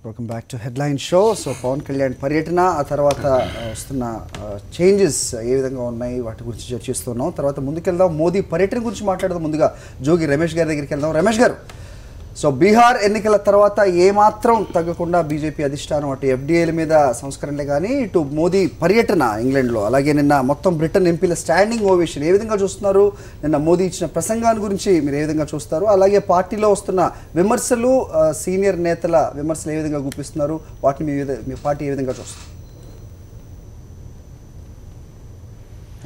Welcome back to headline show. So Pawan Kalyan పర్యటన, ఆ తర్వాత వస్తున్న చేంజెస్ ఏ విధంగా ఉన్నాయి వాటి గురించి చర్చిస్తున్నాం. తర్వాత ముందుకెళ్దాం, మోదీ పర్యటన గురించి మాట్లాడదాం. ముందుగా జోగి రమేష్ గారి దగ్గరికి వెళ్దాం. రమేష్ గారు, సో బీహార్ ఎన్నికల తర్వాత ఏమాత్రం తగ్గకుండా బీజేపీ అధిష్టానం అటు ఎఫ్డీఏల మీద సంస్కరణలే కానీ ఇటు మోదీ పర్యటన ఇంగ్లాండ్లో, అలాగే నిన్న మొత్తం బ్రిటన్ ఎంపీల స్టాండింగ్ ఓవేషన్ ఏ విధంగా చూస్తున్నారు? నిన్న మోదీ ఇచ్చిన ప్రసంగాన్ని గురించి మీరు ఏ విధంగా చూస్తారు? అలాగే పార్టీలో వస్తున్న విమర్శలు, సీనియర్ నేతల విమర్శలు ఏ విధంగా గుప్పిస్తున్నారు? వాటిని మీ పార్టీ ఏ విధంగా చూస్తారు?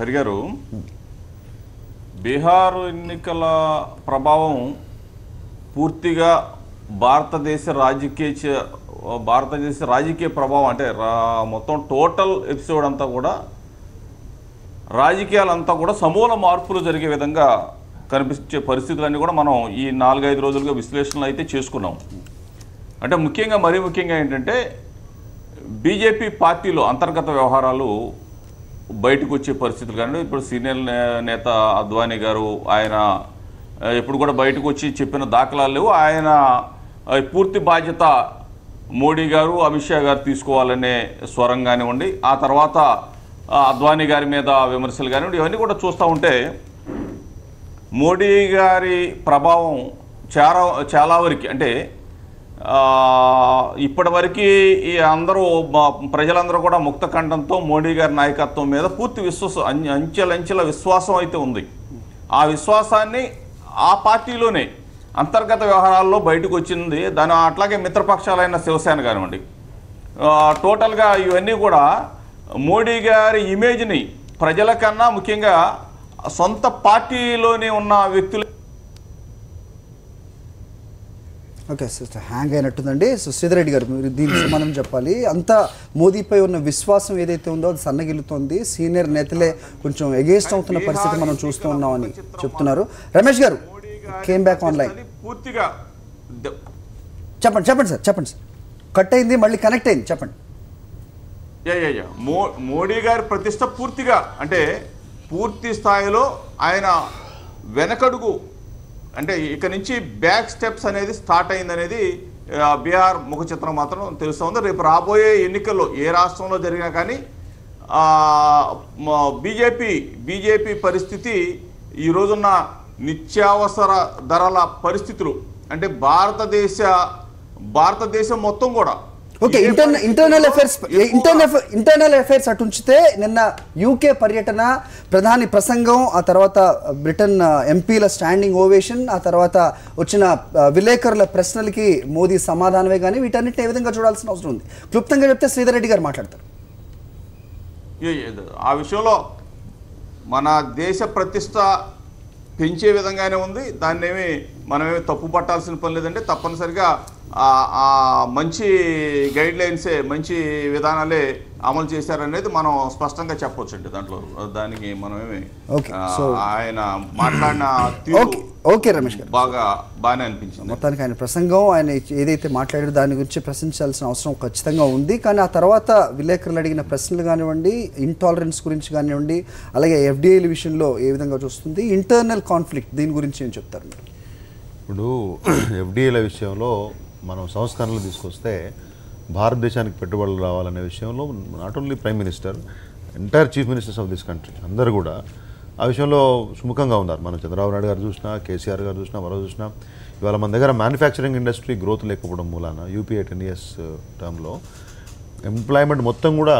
హరిగారు, బీహార్ ఎన్నికల ప్రభావం పూర్తిగా భారతదేశ రాజకీయ ప్రభావం, అంటే మొత్తం టోటల్ ఎపిసోడ్ అంతా కూడా రాజకీయాలంతా కూడా సమూల మార్పులు జరిగే విధంగా కనిపించే పరిస్థితులన్నీ కూడా మనం ఈ 4-5 రోజులుగా విశ్లేషణలు అయితే చేసుకున్నాం. అంటే మరీ ముఖ్యంగా ఏంటంటే బీజేపీ పార్టీలో అంతర్గత వ్యవహారాలు బయటకు వచ్చే పరిస్థితులు. కానీ ఇప్పుడు సీనియర్ నేత అద్వానీ గారు, ఆయన ఎప్పుడు కూడా బయటకు వచ్చి చెప్పిన దాఖలాలు లేవు. ఆయన పూర్తి బాధ్యత మోడీ గారు, అమిత్ షా గారు తీసుకోవాలనే స్వరం కానివ్వండి, ఆ తర్వాత అద్వానీ గారి మీద విమర్శలు కానివ్వండి, ఇవన్నీ కూడా చూస్తూ ఉంటే మోడీ గారి ప్రభావం చాలా వరకు, అంటే ఇప్పటివరకు ఈ ప్రజలందరూ కూడా ముక్త కంఠంతో మోడీ గారి నాయకత్వం మీద పూర్తి అంచెలంచెల విశ్వాసం అయితే ఉంది. ఆ విశ్వాసాన్ని ఆ పార్టీలోనే అంతర్గత వ్యవహారాల్లో బయటకు వచ్చింది. దాని అట్లాగే మిత్రపక్షాలైన శివసేన కానివ్వండి, టోటల్గా ఇవన్నీ కూడా మోడీ గారి ఇమేజ్ని ప్రజల కన్నా ముఖ్యంగా సొంత పార్టీలోనే ఉన్న వ్యక్తులు. ఓకే సిస్టర్, హ్యాంగ్ అయినట్టుందండి. సో శ్రీధర్ రెడ్డి గారు, మీరు దీనికి సమాధానం చెప్పాలి. అంతా మోదీపై ఉన్న విశ్వాసం ఏదైతే ఉందో అది సన్నగిల్లుతోంది, సీనియర్ నేతలే కొంచెం ఎగేస్ట్ అవుతున్న పరిస్థితి మనం చూస్తూ ఉన్నామని చెప్తున్నారు. రమేష్ గారు కేమ్ బ్యాక్ ఆన్లైన్. పూర్తిగా చెప్పండి సార్. కట్ అయింది, మళ్ళీ కనెక్ట్ అయింది, చెప్పండి. మోడీ గారి ప్రతిష్ట పూర్తిగా, అంటే పూర్తి స్థాయిలో ఆయన వెనకడుగు, అంటే ఇక నుంచి బ్యాక్ స్టెప్స్ అనేది స్టార్ట్ అయిందనేది బీహార్ ముఖ చిత్రం మాత్రం తెలుస్తుంది. రేపు రాబోయే ఎన్నికల్లో ఏ రాష్ట్రంలో జరిగినా కానీ బీజేపీ పరిస్థితి, ఈ రోజున్న నిత్యావసర ధరల పరిస్థితులు, అంటే భారతదేశం మొత్తం కూడా ఓకే. ఇంటర్నల్ అఫైర్స్ అటు ఉంచితే నిన్న యూకే పర్యటన, ప్రధాని ప్రసంగం, ఆ తర్వాత బ్రిటన్ ఎంపీల స్టాండింగ్ ఓవేషన్, ఆ తర్వాత వచ్చిన విలేకరుల ప్రశ్నలకి మోదీ సమాధానమే కానీ వీటన్నిటిని ఏ విధంగా చూడాల్సిన అవసరం ఉంది? క్లుప్తంగా చెప్తే శ్రీధర్ రెడ్డి గారు మాట్లాడతారు. ఆ విషయంలో మన దేశ ప్రతిష్ట పెంచే విధంగానే ఉంది. దాన్నేమి మనమేమి తప్పు పట్టాల్సిన పని లేదంటే తప్పనిసరిగా మంచి గైడ్ లైన్సే, మంచి విధానాలే అమలు చేశారనేది మనం స్పష్టంగా చెప్పవచ్చు అండి. దాంట్లో దానికి మనమేమి ఆయన మాట్లాడిన ఓకే రమేష్ గారు బాగానే అనిపించింది. మొత్తానికి ఆయన ప్రసంగం, ఆయన ఏదైతే మాట్లాడారో దాని గురించి ప్రశ్నించాల్సిన అవసరం ఖచ్చితంగా ఉంది. కానీ ఆ తర్వాత విలేకరులు అడిగిన ప్రశ్నలు కానివ్వండి, ఇంటాలరెన్స్ గురించి కానివ్వండి, అలాగే ఎఫ్డీఏల విషయంలో ఏ విధంగా చూస్తుంది, ఇంటర్నల్ కాన్ఫ్లిక్ట్, దీని గురించి ఏం చెప్తారు మీరు? ఇప్పుడు ఎఫ్డీఏల విషయంలో మనం సంస్కరణలు తీసుకొస్తే భారతదేశానికి పెట్టుబడులు రావాలనే విషయంలో not only prime minister, entire chief ministers of this country అందరూ కూడా ఆ విషయంలో సుముఖంగా ఉన్నారు. మనం చంద్రబాబు నాయుడు గారు చూసినా, కేసీఆర్ గారు చూసినా, మరో చూసినా, ఇవాళ మన దగ్గర మ్యానుఫ్యాక్చరింగ్ ఇండస్ట్రీ గ్రోత్ లేకపోవడం మూలాన యూపీఏ 10 years టర్మ్లో ఎంప్లాయ్మెంట్ మొత్తం కూడా,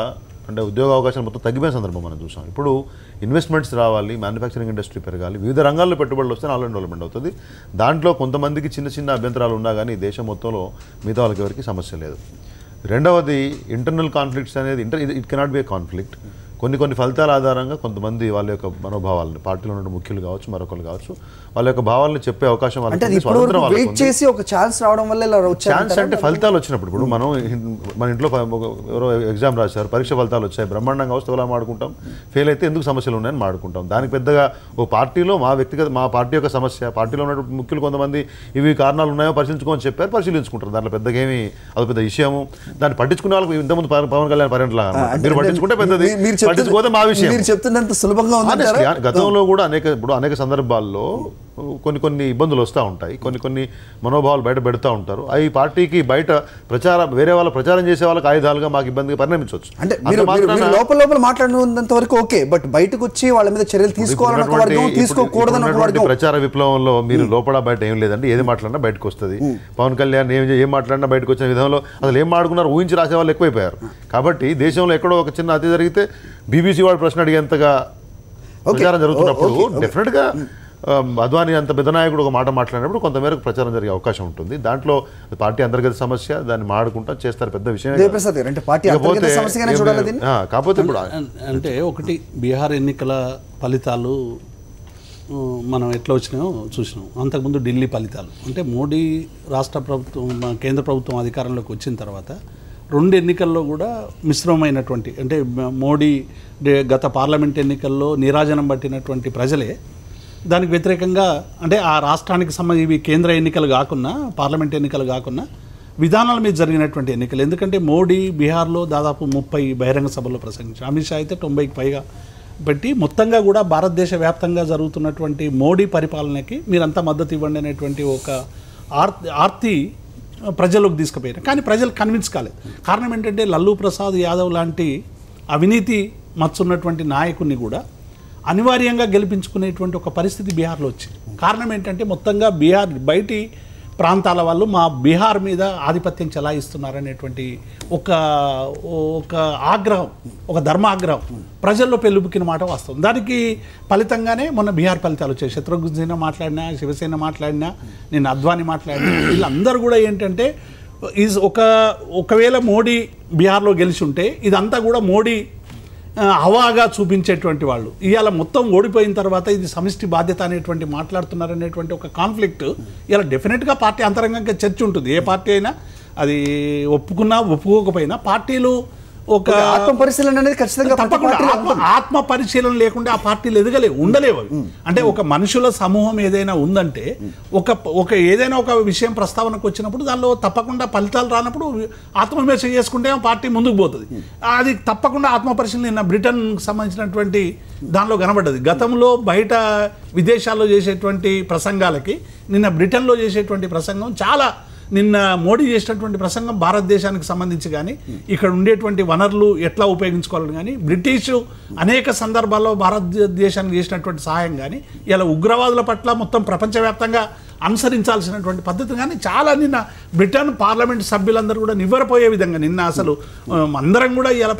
అంటే ఉద్యోగ అవకాశాలు మొత్తం తగ్గిపోయిన సందర్భం మనం చూసాం. ఇప్పుడు ఇన్వెస్ట్మెంట్స్ రావాలి, మ్యానుఫ్యాక్చరింగ్ ఇండస్ట్రీ పెరగాలి, వివిధ రంగాల్లో పెట్టుబడులు వస్తే ఆల్ డెవలప్మెంట్ అవుతుంది. దాంట్లో కొంతమందికి చిన్న అభ్యంతరాలు ఉన్నా కానీ దేశం మొత్తంలో మిగతా వాళ్ళకి ఎవరికి సమస్య లేదు. రెండవది ఇంటర్నల్ కాన్ఫ్లిక్ట్స్ అనేది it cannot be A conflict. కొన్ని ఫలితాల ఆధారంగా కొంతమంది వాళ్ళ యొక్క మనోభావాలను, పార్టీలో ఉన్న ముఖ్యులు కావచ్చు, మరొకరు కావచ్చు, వాళ్ళ యొక్క భావాలను చెప్పే అవకాశం వాళ్ళకి, ఛాన్స్ అంటే ఫలితాలు వచ్చినప్పుడు. ఇప్పుడు మన ఇంట్లో ఎవరో ఎగ్జామ్ రాశారు, పరీక్ష ఫలితాలు వచ్చాయి, బ్రహ్మాండంగా వస్తే ఎలా మాడుకుంటాం, ఫెయిల్ అయితే ఎందుకు సమస్యలు ఉన్నాయని మాడుకుంటాం. దానికి పెద్దగా ఓ పార్టీలో మా పార్టీ యొక్క సమస్య, పార్టీలో ఉన్న ముఖ్యులు కొంతమంది ఇవి కారణాలు ఉన్నాయో పరిశీలించుకోమని చెప్పారు, పరిశీలించుకుంటారు. దాంట్లో పెద్దగా ఏమి అది పెద్ద విషయము, దాన్ని పట్టించుకునే వాళ్ళకి ఇంతకుముందు పవన్ కళ్యాణ్ పర్యటన మీరు పట్టించుకుంటే పెద్దది, పట్టించుకోతే మా విషయం. చెప్తున్నంత సులభంగా ఉంది. గతంలో కూడా అనేక సందర్భాల్లో కొన్ని ఇబ్బందులు వస్తూ ఉంటాయి, కొన్ని మనోభావాలు బయట పెడతా ఉంటారు. అవి పార్టీకి బయట వేరే వాళ్ళ ప్రచారం చేసే వాళ్ళకి ఆయుధాలుగా మాకు ఇబ్బందిగా పరిణమించవచ్చు. అంటే లోపల మాట్లాడినంత వరకు ఓకే, బట్ బయటకు వచ్చి వాళ్ళ మీద చర్యలు తీసుకోకూడదు. ప్రచార విప్లవంలో మీరు లోపల బయట ఏం లేదండి, ఏది మాట్లాడినా బయటకు వస్తుంది. పవన్ కళ్యాణ్ ఏం మాట్లాడినా బయటకు వచ్చిన విధంలో అసలు ఏం మాట్లాడుకున్నారు ఊహించి రాసే వాళ్ళు ఎక్కువైపోయారు. కాబట్టి దేశంలో ఎక్కడో ఒక చిన్న అతి జరిగితే బీబీసీ వాడు ప్రశ్న అడిగేంతగా ప్రచారం జరుగుతున్నప్పుడు డెఫినెట్గా అద్వానీ అంత పెద్ద నాయకుడు ఒక మాట మాట్లాడినప్పుడు కొంతమేరకు ప్రచారం జరిగే అవకాశం ఉంటుంది. దాంట్లో పార్టీ అంతర్గత సమస్య, దాన్ని మాడుకుంటా చేస్తారు, పెద్ద విషయం. కాకపోతే ఇప్పుడు అంటే ఒకటి బీహార్ ఎన్నికల ఫలితాలు మనం ఎట్లా వచ్చినాయో చూసినాం. అంతకుముందు ఢిల్లీ ఫలితాలు అంటే మోడీ రాష్ట్ర ప్రభుత్వం కేంద్ర ప్రభుత్వం అధికారంలోకి వచ్చిన తర్వాత 2 ఎన్నికల్లో కూడా మిశ్రమమైనటువంటి, అంటే మోడీ గత పార్లమెంట్ ఎన్నికల్లో నీరాజనం పట్టినటువంటి ప్రజలే దానికి వ్యతిరేకంగా, అంటే ఆ రాష్ట్రానికి ఇవి కేంద్ర ఎన్నికలు కాకుండా పార్లమెంట్ ఎన్నికలు కాకుండా విధానాల మీద జరిగినటువంటి ఎన్నికలు. ఎందుకంటే మోడీ బీహార్లో దాదాపు 30 బహిరంగ సభల్లో ప్రసంగించారు. అమిత్ షా అయితే 90కి పైగా పెట్టి మొత్తంగా కూడా భారతదేశ వ్యాప్తంగా జరుగుతున్నటువంటి మోడీ పరిపాలనకి మీరంతా మద్దతు ఇవ్వండి అనేటువంటి ఒక ఆర్తి ప్రజలకు తీసుకుపోయారు. కానీ ప్రజలు కన్విన్స్ కాలేదు. కారణం ఏంటంటే లల్లూ ప్రసాద్ యాదవ్ లాంటి అవినీతి మచ్చున్నటువంటి నాయకుడిని కూడా అనివార్యంగా గెలిపించుకునేటువంటి ఒక పరిస్థితి బీహార్లో వచ్చింది. కారణం ఏంటంటే మొత్తంగా బీహార్ బయటి ప్రాంతాల వాళ్ళు మా బీహార్ మీద ఆధిపత్యం చెలాయిస్తున్నారనేటువంటి ఒక ఆగ్రహం, ఒక ధర్మాగ్రహం ప్రజల్లో పెళ్ళుబుక్కిన మాట వాస్తవం. దానికి ఫలితంగానే మొన్న బీహార్ ఫలితాలు వచ్చాయి. శత్రుఘ్న సిన్హా మాట్లాడినా, శివసేన మాట్లాడినా, నేను అద్వానీ మాట్లాడినా, వీళ్ళందరూ కూడా ఏంటంటే ఒకవేళ మోడీ బీహార్లో గెలిచి ఉంటే ఇదంతా కూడా మోడీ హవాగా చూపించేటువంటి వాళ్ళు ఇవాళ మొత్తం ఓడిపోయిన తర్వాత ఇది సమిష్టి బాధ్యత అనేటువంటి మాట్లాడుతున్నారనేటువంటి ఒక కాన్ఫ్లిక్ట్ ఇలా డెఫినెట్గా పార్టీ అంతరంగంగా చర్చ ఉంటుంది. ఏ పార్టీ అయినా అది ఒప్పుకున్నా ఒప్పుకోకపోయినా పార్టీలు ఒక ఆత్మ పరిశీలన అనేది ఖచ్చితంగా తప్పకుండా ఆత్మ పరిశీలన లేకుండా ఆ పార్టీలు ఉండలేవు. అంటే ఒక మనుషుల సమూహం ఏదైనా ఉందంటే ఒక ఏదైనా ఒక విషయం ప్రస్తావనకు వచ్చినప్పుడు దానిలో తప్పకుండా ఫలితాలు రానప్పుడు ఆత్మవిమర్శ చేసుకుంటే పార్టీ ముందుకు పోతుంది. అది తప్పకుండా ఆత్మ పరిశీలన నిన్న బ్రిటన్ సంబంధించినటువంటి దానిలో కనబడ్డది. గతంలో బయట విదేశాల్లో చేసేటువంటి ప్రసంగాలకి నిన్న బ్రిటన్లో చేసేటువంటి ప్రసంగం చాలా, నిన్న మోడీ చేసినటువంటి ప్రసంగం భారతదేశానికి సంబంధించి కానీ ఇక్కడ ఉండేటువంటి వనరులు ఎట్లా ఉపయోగించుకోవాలని కానీ బ్రిటిషు అనేక సందర్భాల్లో భారతదేశానికి చేసినటువంటి సహాయం కానీ ఇలా ఉగ్రవాదుల పట్ల మొత్తం ప్రపంచవ్యాప్తంగా అనుసరించాల్సినటువంటి పద్ధతి కానీ చాలా నిన్న బ్రిటన్ పార్లమెంట్ సభ్యులందరూ కూడా నివ్వరపోయే విధంగా నిన్న అసలు అందరం కూడా ఇలా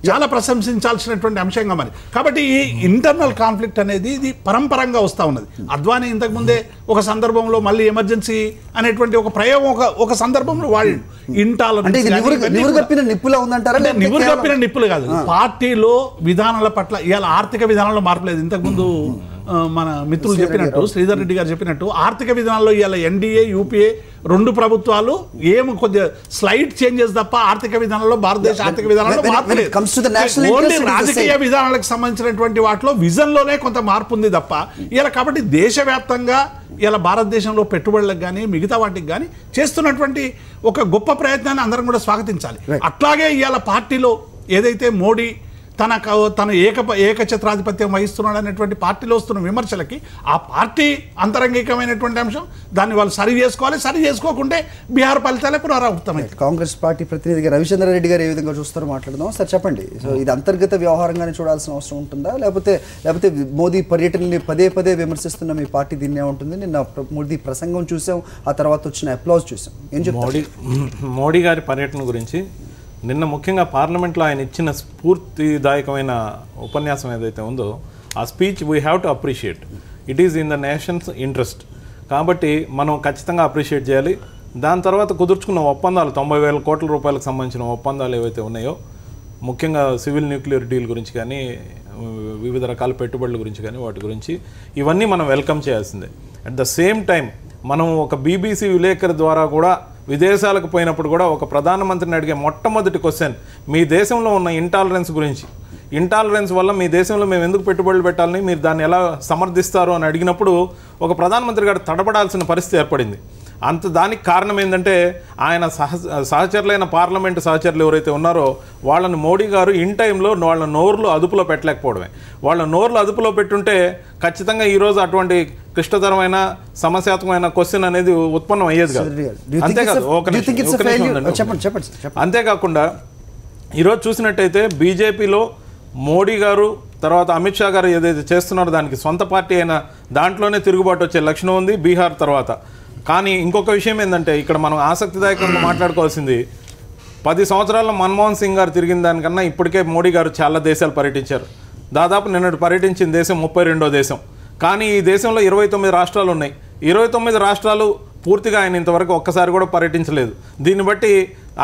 చాలా ప్రశంసించాల్సినటువంటి అంశంగా మరి. కాబట్టి ఈ ఇంటర్నల్ కాన్ఫ్లిక్ట్ అనేది ఇది పరంపరంగా వస్తూ ఉన్నది. అద్వానీ ఇంతకుముందే ఒక సందర్భంలో మళ్ళీ ఎమర్జెన్సీ అనేటువంటి ఒక ప్రయోగం ఒక సందర్భంలో వాడి నిప్పులు నిప్పులు కాదు, పార్టీలో విధానాల పట్ల ఇవాళ ఆర్థిక విధానంలో మార్పు లేదు. ఇంతకుముందు మన మిత్రులు చెప్పినట్టు, శ్రీధర్ రెడ్డి గారు చెప్పినట్టు ఆర్థిక విధానాల్లో ఇవాళ ఎన్డీఏ యూపీఏ 2 ప్రభుత్వాలు కొద్దిగా స్లైడ్ చేంజెస్ తప్ప ఆర్థిక విధానంలో భారతదేశ ఆర్థిక విధానంలో మార్పు లేదు. ఓన్లీ రాజకీయ విధానాలకు సంబంధించినటువంటి వాటిలో విజన్లోనే కొంత మార్పు ఉంది తప్ప ఇలా. కాబట్టి దేశవ్యాప్తంగా ఇలా భారతదేశంలో పెట్టుబడులకు కానీ మిగతా వాటికి కానీ చేస్తున్నటువంటి ఒక గొప్ప ప్రయత్నాన్ని అందరం కూడా స్వాగతించాలి. అట్లాగే ఇవాళ పార్టీలో ఏదైతే మోడీ తన ఏకఛత్రాధిపత్యం వహిస్తున్నాడు అనేటువంటి పార్టీలో వస్తున్న విమర్శలకి ఆ పార్టీ అంతరంగికమైనటువంటి అంశం, దాన్ని వాళ్ళు సరి చేసుకోవాలి. సరి చేసుకోకుంటే బీహార్ ఫలితాలే పునరావృతమైంది. కాంగ్రెస్ పార్టీ ప్రతినిధిగా రవిచంద్ర రెడ్డి గారు ఏ విధంగా చూస్తారో మాట్లాడదాం. సార్ చెప్పండి, సో ఇది అంతర్గత వ్యవహారంగానే చూడాల్సిన అవసరం ఉంటుందా, లేకపోతే మోదీ పర్యటనని పదే పదే విమర్శిస్తున్న మీ పార్టీ దీన్నే ఉంటుంది? నిన్న మోదీ ప్రసంగం చూసాం, ఆ తర్వాత వచ్చిన అప్లాజ్ చూసాం. ఏం చెప్తారు మోడీ గారి పర్యటన గురించి? నిన్న ముఖ్యంగా పార్లమెంట్లో ఆయన ఇచ్చిన స్ఫూర్తిదాయకమైన ఉపన్యాసం ఏదైతే ఉందో ఆ speech we have to appreciate. It is in the nations interest. కాబట్టి మనం ఖచ్చితంగా అప్రిషియేట్ చేయాలి. దాని తర్వాత కుదుర్చుకున్న ఒప్పందాలు 90,000 కోట్ల రూపాయలకు సంబంధించిన ఒప్పందాలు ఏవైతే ఉన్నాయో, ముఖ్యంగా సివిల్ న్యూక్లియర్ డీల్ గురించి కానీ వివిధ రకాల పెట్టుబడుల గురించి కానీ వాటి గురించి ఇవన్నీ మనం వెల్కమ్ చేయాల్సిందే. అట్ ద సేమ్ టైం మనం ఒక బీబీసీ విలేకరు ద్వారా కూడా విదేశాలకు పోయినప్పుడు కూడా ఒక ప్రధానమంత్రిని అడిగే మొట్టమొదటి క్వశ్చన్ మీ దేశంలో ఉన్న ఇంటాలరెన్స్ గురించి. ఇంటాలరెన్స్ వల్ల మీ దేశంలో మేము ఎందుకు పెట్టుబడులు పెట్టాలని, మీరు దాన్ని ఎలా సమర్థిస్తారు అని అడిగినప్పుడు ఒక ప్రధానమంత్రి గారు తడబడాల్సిన పరిస్థితి ఏర్పడింది. అంత దానికి కారణం ఏంటంటే ఆయన సహచరులైన పార్లమెంటు సహచరులు ఎవరైతే ఉన్నారో వాళ్ళని మోడీ గారు ఇన్ టైంలో వాళ్ళ నోర్లు అదుపులో పెట్టలేకపోవడమే. వాళ్ళ నోర్లు అదుపులో పెట్టుంటే ఖచ్చితంగా ఈరోజు అటువంటి క్లిష్టతరమైన సమస్యాత్మకమైన క్వశ్చన్ అనేది ఉత్పన్నం అయ్యేది కాదు. అంతేకాదు అంతేకాకుండా ఈరోజు చూసినట్టయితే బీజేపీలో మోడీ గారు తర్వాత అమిత్ షా గారు ఏదైతే చేస్తున్నారో దానికి సొంత పార్టీ అయిన దాంట్లోనే తిరుగుబాటు వచ్చే లక్షణం ఉంది బీహార్ తర్వాత. కానీ ఇంకొక విషయం ఏంటంటే ఇక్కడ మనం ఆసక్తిదాయకంగా మాట్లాడుకోవాల్సింది 10 సంవత్సరాల్లో మన్మోహన్ సింగ్ గారు తిరిగిన దానికన్నా ఇప్పటికే మోడీ గారు చాలా దేశాలు పర్యటించారు. దాదాపు నిన్నటి పర్యటించిన దేశం 32వ దేశం. కానీ ఈ దేశంలో 29 రాష్ట్రాలు ఉన్నాయి. 29 రాష్ట్రాలు పూర్తిగా ఆయన ఇంతవరకు ఒక్కసారి కూడా పర్యటించలేదు. దీన్ని బట్టి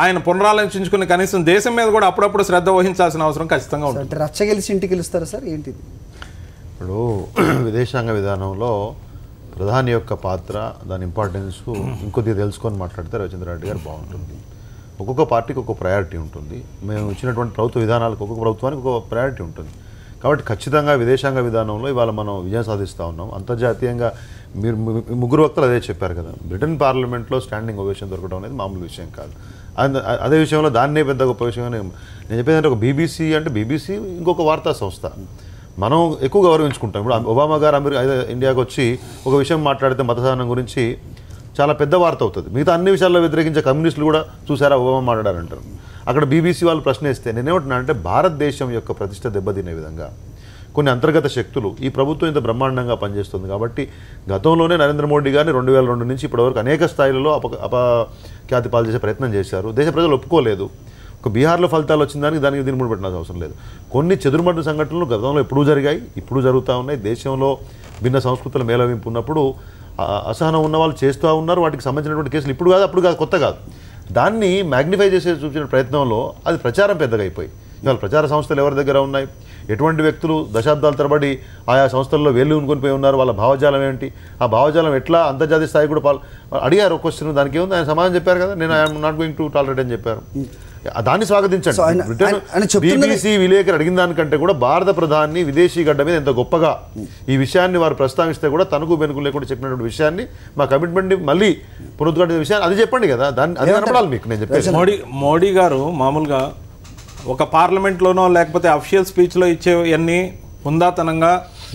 ఆయన పునరాలోచించుకుని కనీసం దేశం మీద కూడా అప్పుడప్పుడు శ్రద్ధ వహించాల్సిన అవసరం ఖచ్చితంగా ఉంటుంది. రచ్చగెలిసి ఇంటికి గెలుస్తారా సార్ ఏంటిది? ఇప్పుడు విదేశాంగ విధానంలో ప్రధాని యొక్క పాత్ర దాని ఇంపార్టెన్స్ ఇంకొద్దిగా తెలుసుకొని మాట్లాడితే రవిచంద్ర రెడ్డి గారు బాగుంటుంది. ఒక్కొక్క పార్టీకి ఒక్కొక్క ప్రయారిటీ ఉంటుంది. మేము ఇచ్చినటువంటి ప్రభుత్వ విధానాలకు ఒక్కొక్క ప్రభుత్వానికి ఒక్కొక్క ప్రయారిటీ ఉంటుంది. కాబట్టి ఖచ్చితంగా విదేశాంగ విధానంలో ఇవాళ మనం విజయం సాధిస్తూ ఉన్నాం. అంతర్జాతీయంగా మీరు ముగ్గురు వక్తలు అదే చెప్పారు కదా, బ్రిటన్ పార్లమెంట్లో స్టాండింగ్ ఓవేషన్ దొరకడం అనేది మామూలు విషయం కాదు. అదే విషయంలో దాన్నే పెద్ద గొప్ప విషయం నేను చెప్పేదంటే ఒక బీబీసీ అంటే బీబీసీ ఇంకొక వార్తా సంస్థ మనం ఎక్కువ గౌరవించుకుంటాం. ఇప్పుడు ఒబామా గారు ఇండియాకి వచ్చి ఒక విషయం మాట్లాడితే మతదానం గురించి చాలా పెద్ద వార్త అవుతుంది. మిగతా అన్ని విషయాల్లో వ్యతిరేకించే కమ్యూనిస్టులు కూడా చూసారా ఒబామా మాట్లాడారంటారు. అక్కడ బీబీసీ వాళ్ళు ప్రశ్నిస్తే నేనేమంటున్నా అంటే భారతదేశం యొక్క ప్రతిష్ట దెబ్బతినే విధంగా కొన్ని అంతర్గత శక్తులు ఈ ప్రభుత్వం ఇంత బ్రహ్మాండంగా పనిచేస్తుంది. కాబట్టి గతంలోనే నరేంద్ర మోడీ గారిని 2002 నుంచి ఇప్పటివరకు అనేక స్థాయిలలో అపఖ్యాతి పాలు చేసే ప్రయత్నం చేశారు. దేశ ప్రజలు ఒప్పుకోలేదు. ఒక బీహార్లో ఫలితాలు వచ్చిన దానికి దీన్ని ముడి పెట్టిన అవసరం లేదు. కొన్ని చెదురుమద్దు సంఘటనలు గతంలో ఎప్పుడూ జరిగాయి, ఇప్పుడు జరుగుతూ ఉన్నాయి. దేశంలో భిన్న సంస్కృతుల మేళవింపు ఉన్నప్పుడు అసహనం ఉన్న వాళ్ళు చేస్తూ ఉన్నారు. వాటికి సంబంధించినటువంటి కేసులు ఇప్పుడు కాదు అప్పుడు కాదు కొత్త కాదు. దాన్ని మ్యాగ్నిఫై చేసే చూపించిన ప్రయత్నంలో అది ప్రచారం పెద్దగా అయిపోయి ఇవాళ ప్రచార సంస్థలు ఎవరి దగ్గర ఉన్నాయి, ఎటువంటి వ్యక్తులు దశాబ్దాల తరబడి ఆయా సంస్థల్లో వేళ్ళు ఉనుకొని ఉన్నారు, వాళ్ళ భావజాలం ఏంటి, ఆ భావజాలం ఎట్లా అంతర్జాతీయ స్థాయి కూడా అడిగారు ఒక క్వశ్చన్. దానికి ఏముంది ఆయన సమాధానం చెప్పారు కదా, నేను I'm not going to tolerate అని చెప్పారు. దాన్ని స్వాగతించండి. బ్రిటన్ బీబీసీ విలేకరు అడిగిన దానికంటే కూడా భారత ప్రధాని విదేశీ గడ్డ మీద ఎంత గొప్పగా ఈ విషయాన్ని వారు ప్రస్తావిస్తే కూడా తనకు బెనుకు లేకుండా చెప్పినటువంటి విషయాన్ని మా కమిట్మెంట్ మళ్ళీ పునరుద్ఘాటించిన విషయాన్ని అది చెప్పండి కదా, దాన్ని అది కనపడాలి మీకు. నేను చెప్పేది మోడీ గారు మామూలుగా ఒక పార్లమెంట్లోనో లేకపోతే అఫిషియల్ స్పీచ్లో ఇచ్చేవన్నీ హుందాతనంగా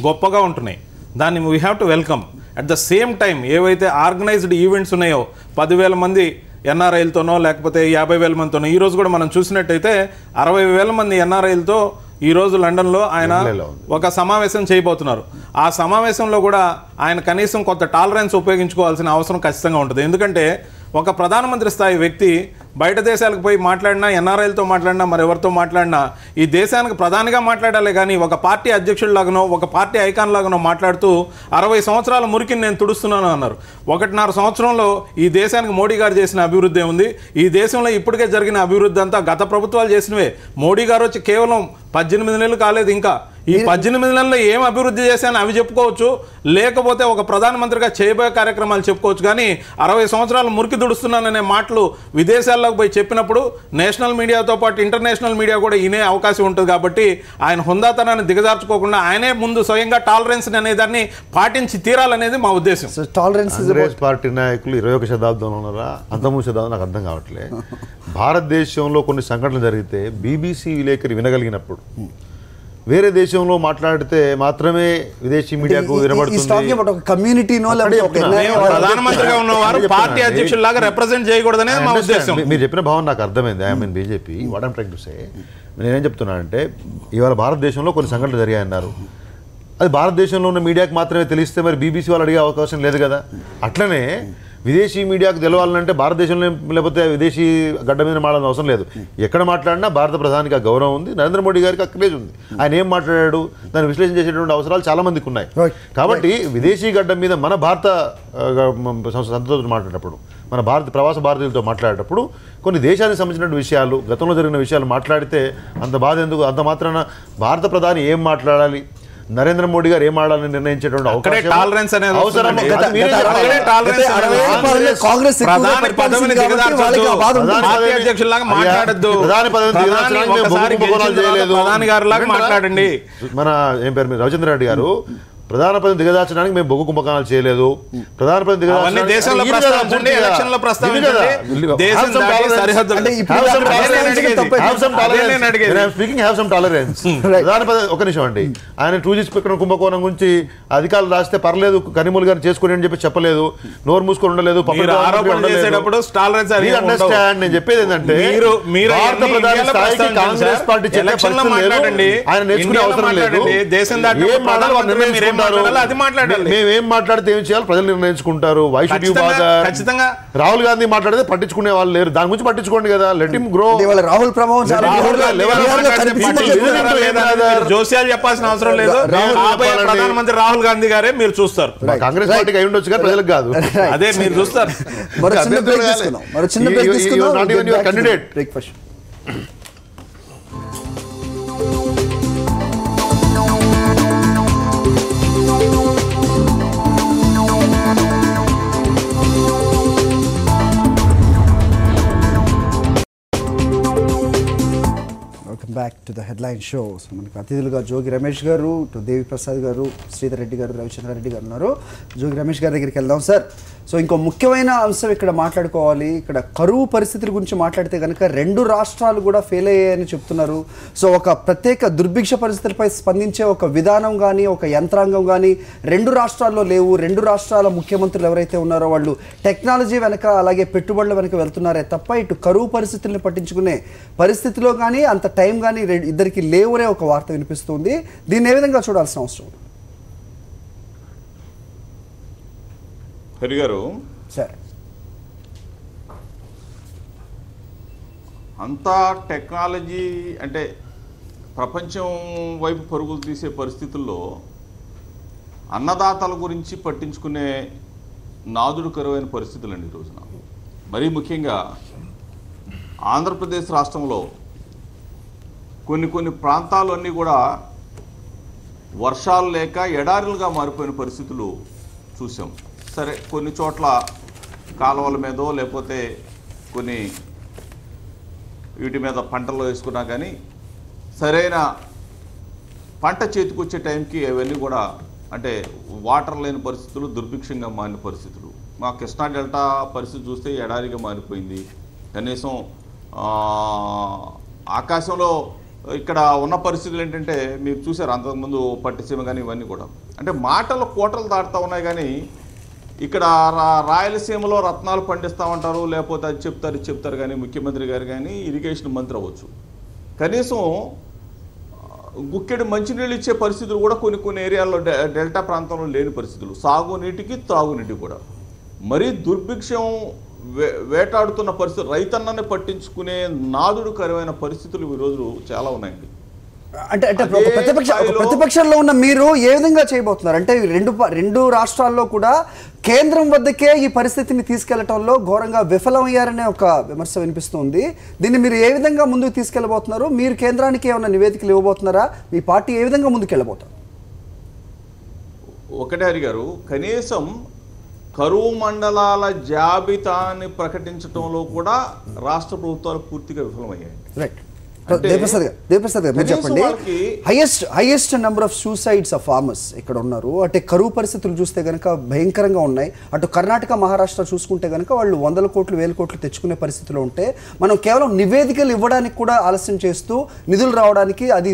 గొప్పగా ఉంటున్నాయి. దాన్ని we have to welcome. At the same time ఏవైతే ఆర్గనైజ్డ్ ఈవెంట్స్ ఉన్నాయో 10,000 మంది ఎన్ఆర్ఐలతోనో లేకపోతే 50,000 మందితోనో ఈరోజు కూడా మనం చూసినట్టయితే 60,000 మంది ఎన్ఆర్ఐలతో ఈరోజు లండన్లో ఆయన ఒక సమావేశం చేయబోతున్నారు. ఆ సమావేశంలో కూడా ఆయన కనీసం కొంత టాలరెన్స్ ఉపయోగించుకోవాల్సిన అవసరం ఖచ్చితంగా ఉంటుంది. ఎందుకంటే ఒక ప్రధానమంత్రి స్థాయి వ్యక్తి బయట దేశాలకు పోయి మాట్లాడినా, ఎన్ఆర్ఐలతో మాట్లాడినా, మరెవరితో మాట్లాడినా ఈ దేశానికి ప్రధానిగా మాట్లాడాలి కానీ ఒక పార్టీ అధ్యక్షుడిలాగానో ఒక పార్టీ ఐకాన్ లాగానో మాట్లాడుతూ 60 సంవత్సరాల మురికిని నేను తుడుస్తున్నాను అన్నారు. 1.5 సంవత్సరంలో ఈ దేశానికి మోడీ గారు చేసిన అభివృద్ధి ఉంది. ఈ దేశంలో ఇప్పటికే జరిగిన అభివృద్ధి అంతా గత ప్రభుత్వాలు చేసినవే. మోడీ గారు వచ్చి కేవలం 18 నెలలు కాలేదు. ఇంకా ఈ 18 నెలల్లో ఏం అభివృద్ధి చేశాను అవి చెప్పుకోవచ్చు, లేకపోతే ఒక ప్రధానమంత్రిగా చేయబోయే కార్యక్రమాలు చెప్పుకోవచ్చు. కానీ 60 సంవత్సరాలు మురికి దుడుస్తున్నాననే మాటలు విదేశాల్లోకి పోయి చెప్పినప్పుడు నేషనల్ మీడియాతో పాటు ఇంటర్నేషనల్ మీడియా కూడా వినే అవకాశం ఉంటుంది. కాబట్టి ఆయన హుందాతనాన్ని దిగజార్చుకోకుండా ఆయనే ముందు స్వయంగా టాలరెన్స్ అనే దాన్ని పాటించి తీరాలనేది మా ఉద్దేశం. కాంగ్రెస్ పార్టీ నాయకులు 21వ శతాబ్దంలో ఉన్నారా 19వ శతాబ్దం నాకు అర్థం కావట్లేదు. భారతదేశంలో కొన్ని సంఘటనలు జరిగితే బీబీసీ విలేకరి వినగలిగినప్పుడు వేరే దేశంలో మాట్లాడితే మాత్రమే విదేశీ మీడియాకు వినబడుతుంది. ప్రధానమంత్రిగా ఉన్నవారు పార్టీ అధ్యక్షుల్లాగా రిప్రజెంట్ చేయకూడదనే మా ఉద్దేశం. మీరు చెప్పిన భావన నాకు అర్థమైంది. I mean BJP what I'm trying to say. నేనేం చెప్తున్నానంటే ఇవాళ భారతదేశంలో కొన్ని సంఘటనలు జరిగాయన్నారు. అది భారతదేశంలో ఉన్న మీడియాకి మాత్రమే తెలిస్తే మరి బీబీసీ వాళ్ళు అడిగే అవకాశం లేదు కదా. అట్లనే విదేశీ మీడియాకు తెలవాలంటే భారతదేశంలో లేకపోతే విదేశీ గడ్డ మీద మాట్లాడాల్సిన అవసరం లేదు. ఎక్కడ మాట్లాడినా భారత ప్రధానికి ఆ గౌరవం ఉంది, నరేంద్ర మోడీ గారికి ఆ క్రేజ్ ఉంది. ఆయన ఏం మాట్లాడాడు దాన్ని విశ్లేషణ చేసేటువంటి అవసరాలు చాలా మందికి ఉన్నాయి. కాబట్టి విదేశీ గడ్డ మీద మన భారత సంస్థతో మాట్లాడేటప్పుడు, మన ప్రవాస భారతీయులతో మాట్లాడేటప్పుడు కొన్ని దేశానికి సంబంధించిన విషయాలు, గతంలో జరిగిన విషయాలు మాట్లాడితే అంత బాధ ఎందుకు? అంత మాత్రాన భారత ప్రధాని ఏం మాట్లాడాలి, నరేంద్ర మోడీ గారు ఏం ఆడాలని నిర్ణయించేటువంటి మాట్లాడండి. మన ఏం పేరు రవిచంద్ర రెడ్డి గారు ప్రధాన ప్రతిని దిగదార్చడానికి మేము బొగ్గు కుంభకోణాలు చేయలేదు. ప్రధాన ప్రతిని ఒక నిమిషం అండి, ఆయన 2G స్పీకర్ కుంభకోణం గురించి అధికారులు రాస్తే పర్లేదు కనిమూలు గారిని చేసుకుని అని చెప్పి చెప్పలేదు, నోరు మూసుకొని ఉండలేదు. నేను చెప్పేది ఏంటంటే భారత ప్రధాని స్థాయికి కాంగ్రెస్ పార్టీ చెప్పే పరిస్థితి లేదు, ఆయన నేర్చుకునే అవసరం లేదు. మేమేం మాట్లాడితే ఏం చేయాలి ప్రజలు నిర్ణయించుకుంటారు. Why should you bother? Rahul Gandhi మాట్లాడితే పట్టించుకునే వాళ్ళు లేరు, దాని గురించి పట్టించుకోండి కదా. Let him grow. రాహుల్ ప్రభావం జోసియాలు చెప్పాల్సిన అవసరం లేదు, ప్రధానమంత్రి రాహుల్ గాంధీ గారే మీరు చూస్తారు. కాంగ్రెస్ పార్టీకి అయి ఉండొచ్చు కానీ ప్రజలకు కాదు, అదే మీరు చూస్తారు. Breakfast back to the headline show. So మనకు అతిథులుగా జోగి రమేష్ గారు, దేవి ప్రసాద్ గారు, శ్రీధర్ రెడ్డి గారు, రవిచంద్రారెడ్డి గారు ఉన్నారు. జోగి రమేష్ గారి దగ్గరికి వెళ్దాం సార్. సో ఇంకో ముఖ్యమైన అంశం ఇక్కడ మాట్లాడుకోవాలి. ఇక్కడ కరువు పరిస్థితుల గురించి మాట్లాడితే కనుక 2 రాష్ట్రాలు కూడా ఫెయిల్ అయ్యాయని చెప్తున్నారు. సో ఒక ప్రత్యేక దుర్భిక్ష పరిస్థితులపై స్పందించే ఒక విధానం కానీ ఒక యంత్రాంగం కానీ 2 రాష్ట్రాల్లో లేవు. 2 రాష్ట్రాల ముఖ్యమంత్రులు ఎవరైతే ఉన్నారో వాళ్ళు టెక్నాలజీ వెనక అలాగే పెట్టుబడుల వెనక వెళ్తున్నారే తప్ప ఇటు కరువు పరిస్థితుల్ని పట్టించుకునే పరిస్థితిలో కానీ అంత టైం కానీ ఇద్దరికి లేవునే ఒక వార్త వినిపిస్తుంది. దీన్ని ఏ విధంగా చూడాల్సిన అవసరం? హరి గారు సార్, అంతా టెక్నాలజీ అంటే ప్రపంచం వైపు పరుగులు తీసే పరిస్థితుల్లో అన్నదాతల గురించి పట్టించుకునే నాదుడు కరువైన పరిస్థితులండి ఈ రోజున. మరీ ముఖ్యంగా ఆంధ్రప్రదేశ్ రాష్ట్రంలో కొన్ని ప్రాంతాలన్నీ కూడా వర్షాలు లేక ఎడారులుగా మారిపోయిన పరిస్థితులు చూసాం. సరే, కొన్ని చోట్ల కాలువల మీదో లేకపోతే కొన్ని వీటి మీద పంటలు వేసుకున్నా కానీ సరైన పంట చేతికొచ్చే టైంకి అవన్నీ కూడా అంటే వాటర్ లేని పరిస్థితులు, దుర్భిక్షంగా మారిన పరిస్థితులు. మా కృష్ణా డెల్టా పరిస్థితి చూస్తే ఎడారిగా మారిపోయింది. కనీసం ఆకాశంలో ఇక్కడ ఉన్న పరిస్థితులు ఏంటంటే మీరు చూసారు అంతకుముందు పట్టిసీమ కానీ ఇవన్నీ కూడా అంటే మాటలు కోటలు దాటుతూ ఉన్నాయి. కానీ ఇక్కడ రాయలసీమలో రత్నాలు పండిస్తామంటారు, లేకపోతే అది చెప్తారు కానీ ముఖ్యమంత్రి గారు కానీ ఇరిగేషన్ మంత్రి అవ్వచ్చు, కనీసం గుక్కెడు మంచినీళ్ళు ఇచ్చే పరిస్థితులు కూడా కొన్ని ఏరియాల్లో డెల్టా ప్రాంతంలో లేని పరిస్థితులు, సాగునీటికి తాగునీటికి కూడా మరీ దుర్భిక్షం వేటాడుతున్న పరిస్థితులు, రైతన్నని పట్టించుకునే నాదుడు కరువైన పరిస్థితులు ఈరోజు చాలా ఉన్నాయండి. అంటే ప్రతిపక్షంలో ఉన్న మీరు ఏ విధంగా చేయబోతున్నారు? అంటే 2 రాష్ట్రాల్లో కూడా కేంద్రం వద్దకే ఈ పరిస్థితిని తీసుకెళ్లటంలో ఘోరంగా విఫలమయ్యారనే ఒక విమర్శ వినిపిస్తుంది. దీన్ని మీరు ఏ విధంగా ముందుకు తీసుకెళ్లబోతున్నారు? మీరు కేంద్రానికి ఏమైనా నివేదికలు ఇవ్వబోతున్నారా? మీ పార్టీ ఏ విధంగా ముందుకెళ్ళబోతారు? ఒకటే హరి గారు, కనీసం కరువు మండలాల జాబితాని ప్రకటించడంలో కూడా రాష్ట్ర ప్రభుత్వాలు పూర్తిగా విఫలమయ్యాయి. రైట్. దేవప్రసాద్ గారు మీరు చెప్పండి, highest number of suicides of farmers ఇక్కడ ఉన్నారు. అంటే కరువు పరిస్థితులు చూస్తే కనుక భయంకరంగా ఉన్నాయి. అటు కర్ణాటక, మహారాష్ట్ర చూసుకుంటే కనుక వాళ్ళు 100 కోట్లు 1000 కోట్లు తెచ్చుకునే పరిస్థితిలో ఉంటే మనం కేవలం నివేదికలు ఇవ్వడానికి కూడా ఆలస్యం చేస్తూ నిధులు రావడానికి అది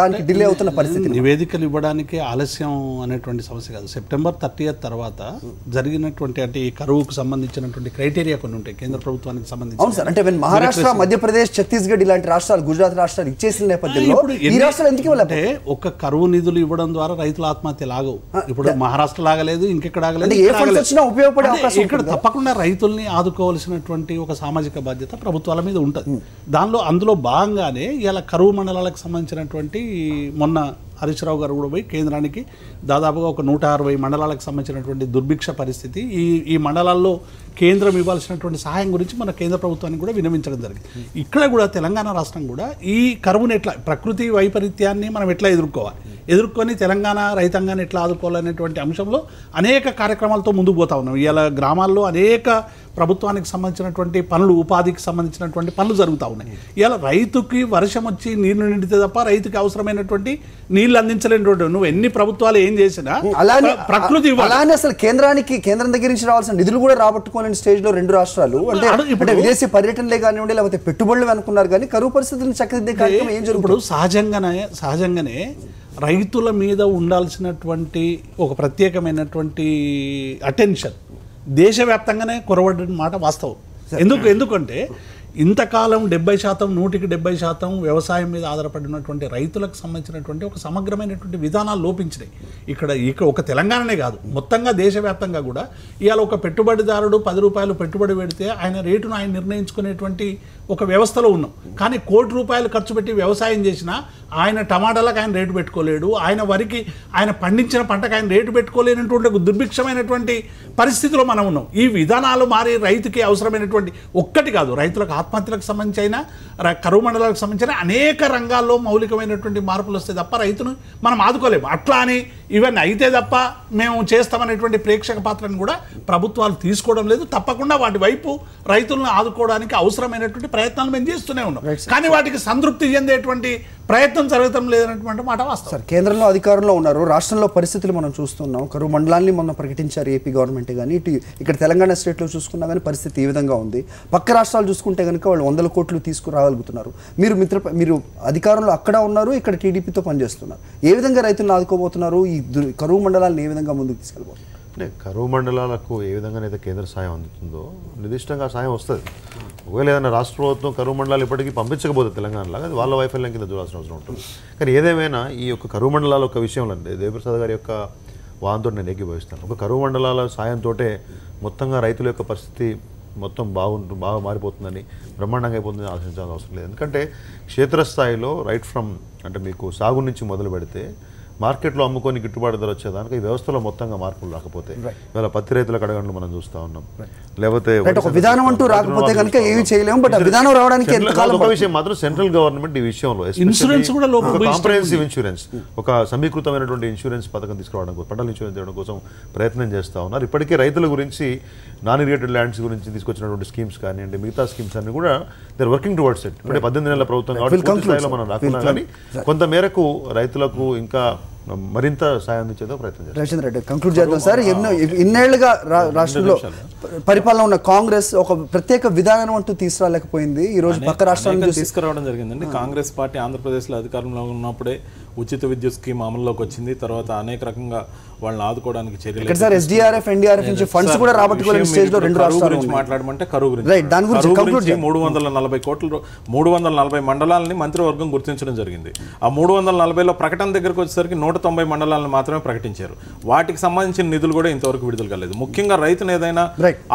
దానికి డిలే అవుతున్న పరిస్థితి. నివేదికలు ఇవ్వడానికి ఆలస్యం అనేటువంటి సమస్య కాదు. సెప్టెంబర్ 30 తర్వాత జరిగినటువంటి అంటే ఈ కరువుకు సంబంధించినటువంటి క్రైటీరియా కొన్ని ఉంటాయి కేంద్ర ప్రభుత్వానికి సంబంధించి. అవును సార్, అంటే మహారాష్ట్ర, మధ్యప్రదేశ్, ఛత్తీస్గఢ్ ఇలాంటి రాష్ట్రాలు, గుజరాత్ రాష్ట్రాలు ఇచ్చేసిన నేపథ్యంలో ఈ రాష్ట్రాలు ఎందుకు అంటే ఒక కరువు నిధులు ఇవ్వడం ద్వారా రైతుల ఆత్మహత్య లాగవు. ఇప్పుడు మహారాష్ట్ర లాగలేదు, ఇంకెక్కడ ఆగలేదు. ఇక్కడ తప్పకుండా రైతుల్ని ఆదుకోవాల్సినటువంటి ఒక సామాజిక బాధ్యత ప్రభుత్వాల మీద ఉంటుంది. అందులో భాగంగానే ఇలా కరువు మండలాలకు సంబంధించినటువంటి మొన్న హరీష్ రావు గారు కూడా పోయి కేంద్రానికి దాదాపుగా ఒక 160 మండలాలకు సంబంధించినటువంటి దుర్భిక్ష పరిస్థితి, ఈ మండలాల్లో కేంద్రం ఇవ్వాల్సినటువంటి సహాయం గురించి మన కేంద్ర ప్రభుత్వానికి కూడా విన్నవించడం జరిగింది. ఇక్కడ కూడా తెలంగాణ రాష్ట్రం కూడా ఈ కరువును ఎట్లా, ప్రకృతి వైపరీత్యాన్ని మనం ఎట్లా ఎదుర్కొని తెలంగాణ రైతాంగాన్ని ఎట్లా ఆదుకోవాలనేటువంటి అంశంలో అనేక కార్యక్రమాలతో ముందుకు పోతా ఉన్నాం. ఇవాళ గ్రామాల్లో అనేక ప్రభుత్వానికి సంబంధించినటువంటి పనులు, ఉపాధికి సంబంధించినటువంటి పనులు జరుగుతూ ఉన్నాయి. ఇలా రైతుకి వర్షం వచ్చి నీళ్లు నిండితే తప్ప రైతుకి అవసరమైనటువంటి నీళ్లు అందించలేనటువంటి, నువ్వు ఎన్ని ప్రభుత్వాలు ఏం చేసినా ప్రకృతి అలానే అసలు కేంద్రం దగ్గర నుంచి రావాల్సిన నిధులు కూడా రాబట్టుకోలేని స్టేజ్ లో రెండు రాష్ట్రాలు అంటే విదేశీ పర్యటనలే కానివ్వండి, లేకపోతే పెట్టుబడులు అనుకున్నారు, కానీ కరువు పరిస్థితులను చక్కదిద్దే కార్యక్రమం ఏం జరుగుతుంది? సహజంగానే రైతుల మీద ఉండాల్సినటువంటి ఒక ప్రత్యేకమైనటువంటి అటెన్షన్ దేశవ్యాప్తంగానే కొరవడిన మాట వాస్తవం. ఎందుకంటే ఇంతకాలం 70%, 170% వ్యవసాయం మీద ఆధారపడినటువంటి రైతులకు సంబంధించినటువంటి ఒక సమగ్రమైనటువంటి విధానాలు లోపించినాయి. ఇక్కడ ఒక తెలంగాణనే కాదు, మొత్తంగా దేశవ్యాప్తంగా కూడా ఇవాళ ఒక పెట్టుబడిదారుడు 10 రూపాయలు పెట్టుబడి పెడితే ఆయన రేటును ఆయన నిర్ణయించుకునేటువంటి ఒక వ్యవస్థలో ఉన్నాం. కానీ ₹1,00,00,000 ఖర్చు పెట్టి వ్యవసాయం చేసినా ఆయన టమాటాలకు ఆయన రేటు పెట్టుకోలేడు, ఆయన వరికి ఆయన పండించిన పంటకు ఆయన రేటు పెట్టుకోలేనటువంటి ఒక దుర్భిక్షమైనటువంటి పరిస్థితిలో మనం ఉన్నాం. ఈ విధానాలు మారి రైతుకి అవసరమైనటువంటి ఒక్కటి కాదు, రైతులకు ఆత్మహత్యలకు సంబంధించి అయినా, కరువు మండలాలకు సంబంధించిన అనేక రంగాల్లో మౌలికమైనటువంటి మార్పులు వస్తే తప్ప రైతును మనం ఆదుకోలేము. అట్లా అని ఇవన్నీ అయితే తప్ప మేము చేస్తామనేటువంటి ప్రేక్షక పాత్రను కూడా ప్రభుత్వాలు తీసుకోవడం లేదు. తప్పకుండా వాటి వైపు రైతులను ఆదుకోవడానికి అవసరమైనటువంటి ప్రయత్నాలు మేము చేస్తూనే ఉన్నాం. కానీ వాటికి సంతృప్తి చెందేటువంటి ప్రయత్నం జరగటం లేదనేటువంటి మాట వాస్తవం. సార్, కేంద్రంలో అధికారంలో ఉన్నారు, రాష్ట్రంలో పరిస్థితులు మనం చూస్తున్నాం. కరువు మండలాన్ని మొన్న ప్రకటించారు ఏపీ గవర్నమెంట్, కానీ ఇక్కడ తెలంగాణ స్టేట్లో చూసుకున్నా కానీ పరిస్థితి ఈ విధంగా ఉంది. పక్క రాష్ట్రాలు చూసుకుంటే కనుక వాళ్ళు 100 కోట్లు తీసుకురాగలుగుతున్నారు. మీరు అధికారంలో అక్కడ ఉన్నారు, ఇక్కడ టీడీపీతో పనిచేస్తున్నారు. ఏ విధంగా రైతులను ఆదుకోబోతున్నారు? ఈ కరువు మండలాలను ఏ విధంగా ముందుకు తీసుకెళ్ళబోతున్నారు? అంటే కరువు మండలాలకు ఏ విధంగానైతే కేంద్ర సాయం అందుతుందో నిర్దిష్టంగా సాయం వస్తుంది. ఒకవేళ ఏదైనా రాష్ట్ర ప్రభుత్వం కరువు మండలాలు ఇప్పటికీ పంపించకపోతే తెలంగాణలో, అది వాళ్ళ వైఫల్యం కింద చూడాల్సిన అవసరం ఉంటుంది. కానీ ఏదేమైనా ఈ యొక్క కరువు మండలాల యొక్క విషయంలో దేవప్రసాద్ గారి యొక్క వాదనతో నేను ఏకీభవిస్తాను. ఒక కరువు మండలాల సాయంతో మొత్తంగా రైతుల యొక్క పరిస్థితి మొత్తం బాగా మారిపోతుందని, బ్రహ్మాండంగా అయిపోతుందని ఆలోచించాల్సిన అవసరం లేదు. ఎందుకంటే క్షేత్రస్థాయిలో రైట్ ఫ్రమ్ అంటే మీకు సాగు నుంచి మొదలు పెడితే మార్కెట్లో అమ్ముకొని గిట్టుబాటు ధర వచ్చేదానికి ఈ వ్యవస్థలో మొత్తంగా మార్పులు రాకపోతే ఇవాళ పత్తి రైతుల కడగండ్లు మనం చూస్తూ ఉన్నాం. లేకపోతే విధానం అంటూ రాకపోతే కనుక ఏమీ చేయలేము. బట్ విధానం రావడానికి ఒక విషయం మాత్రం సెంట్రల్ గవర్నమెంట్ ఈ విషయంలో ఇన్సూరెన్స్ కూడా కాంప్రహెన్సివ్ ఇన్సూరెన్స్, ఒక సమీకృతమైనటువంటి ఇన్సూరెన్స్ పథకం తీసుకురావడం కోసం, పంటల ఇన్సూరెన్స్ చేయడం కోసం ప్రయత్నం చేస్తూ ఉన్నారు. ఇప్పటికే రైతుల గురించి నాన్ ఇరిగేటెడ్ ల్యాండ్స్ గురించి తీసుకొచ్చినటువంటి స్కీమ్స్ కానివ్వండి, మిగతా స్కీమ్స్ అన్ని కూడా దే వర్కింగ్ టువర్డ్స్ ఇట్. ఇప్పుడు 18 నెలల ప్రభుత్వం కాబట్టి మనం రాకున్నా కానీ కొంత మేరకు రైతులకు ఇంకా మరింత సాయం అందించేదో ప్రయత్నం చేస్తారు. రవిచంద్ర రెడ్డి, కంక్లూడ్ చేద్దాం సార్. ఇన్నేళ్లుగా రాష్ట్రంలో పరిపాలన ఉన్న కాంగ్రెస్ ఒక ప్రత్యేక విధానం అంటూ తీసుకురాలేకపోయింది. ఈ రోజు పక్క రాష్ట్రాలను తీసుకురావడం జరిగిందండి. కాంగ్రెస్ పార్టీ ఆంధ్రప్రదేశ్లో అధికారంలో ఉన్నప్పుడే ఉచిత విద్యుత్ స్కీమ్ అమల్లోకి వచ్చింది. తర్వాత అనేక రకంగా వాళ్ళని ఆదుకోవడానికి చర్యలు. సార్, ఎస్డీఆర్ఎఫ్, ఎన్డీఆర్ఎఫ్ నుంచి ఫండ్స్ కూడా రాబట్టుకోలేని స్టేజ్ లో రెండు రాష్ట్రాలు మాట్లాడమంటే కరువు గురించి 340 కోట్లు 340 మండలాలని మంత్రివర్గం గుర్తించడం జరిగింది. ఆ 340లో ప్రకటన దగ్గరకు వచ్చేసరికి 190 మండలాలను మాత్రమే ప్రకటించారు. వాటికి సంబంధించిన నిధులు కూడా ఇంతవరకు విడుదల కాలేదు. ముఖ్యంగా రైతును ఏదైనా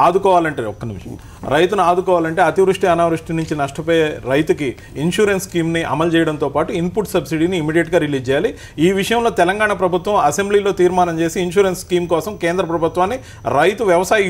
ఆదుకోవాలంటే, ఒక్క నిమిషం, రైతును ఆదుకోవాలంటే అతివృష్టి అనావృష్టి నుంచి నష్టపోయే రైతుకి ఇన్సూరెన్స్ స్కీమ్ని అమలు చేయడంతో పాటు ఇన్పుట్ సబ్సిడీని ఇమీడియట్గా రిలీజ్ చేయాలి. ఈ విషయంలో తెలంగాణ ప్రభుత్వం అసెంబ్లీలో తీర్మానం చేసి ఇన్సూరెన్స్ స్కీమ్ కోసం కేంద్ర ప్రభుత్వాన్ని రైతు వ్యవసాయ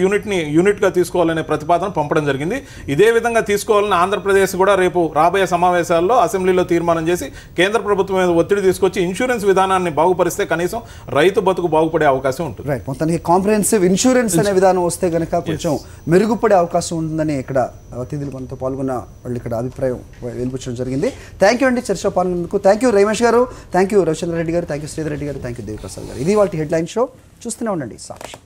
యూనిట్గా తీసుకోవాలనే ప్రతిపాదన పంపడం జరిగింది. ఇదే విధంగా తీసుకోవాలని ఆంధ్రప్రదేశ్ కూడా రేపు రాబోయే సమావేశాల్లో అసెంబ్లీలో తీర్మానం చేసి కేంద్ర ప్రభుత్వం మీద ఒత్తిడి తీసుకొచ్చి ఇన్సూరెన్స్ విధానాన్ని బాగుపరిస్తే కనీసం రైతు బతుకు బాగుపడే అవకాశం ఉంటుంది. మొత్తానికి కాంప్రహెన్సివ్ ఇన్సూరెన్స్ అనే విధానం వస్తే కనుక కొంచెం మెరుగుపడే అవకాశం ఉంటుందని ఇక్కడ అతిథులు మనతో పాల్గొన్న వాళ్ళు ఇక్కడ అభిప్రాయం వెలిపించడం జరిగింది. థ్యాంక్ యూ అండి చర్చలో పాల్గొన్నందుకు. థ్యాంక్ యూ రమేష్ గారు, థ్యాంక్ యూ రవిచంద్ర రెడ్డి గారు, థ్యాంక్ యూ శ్రీధర్ రెడ్డి గారు, థ్యాంక్ యూ దేవిప్రసాద్ గారు. ఇది వాళ్ళ హెడ్లైన్ షో. చూస్తూనే ఉండండి సాక్షి.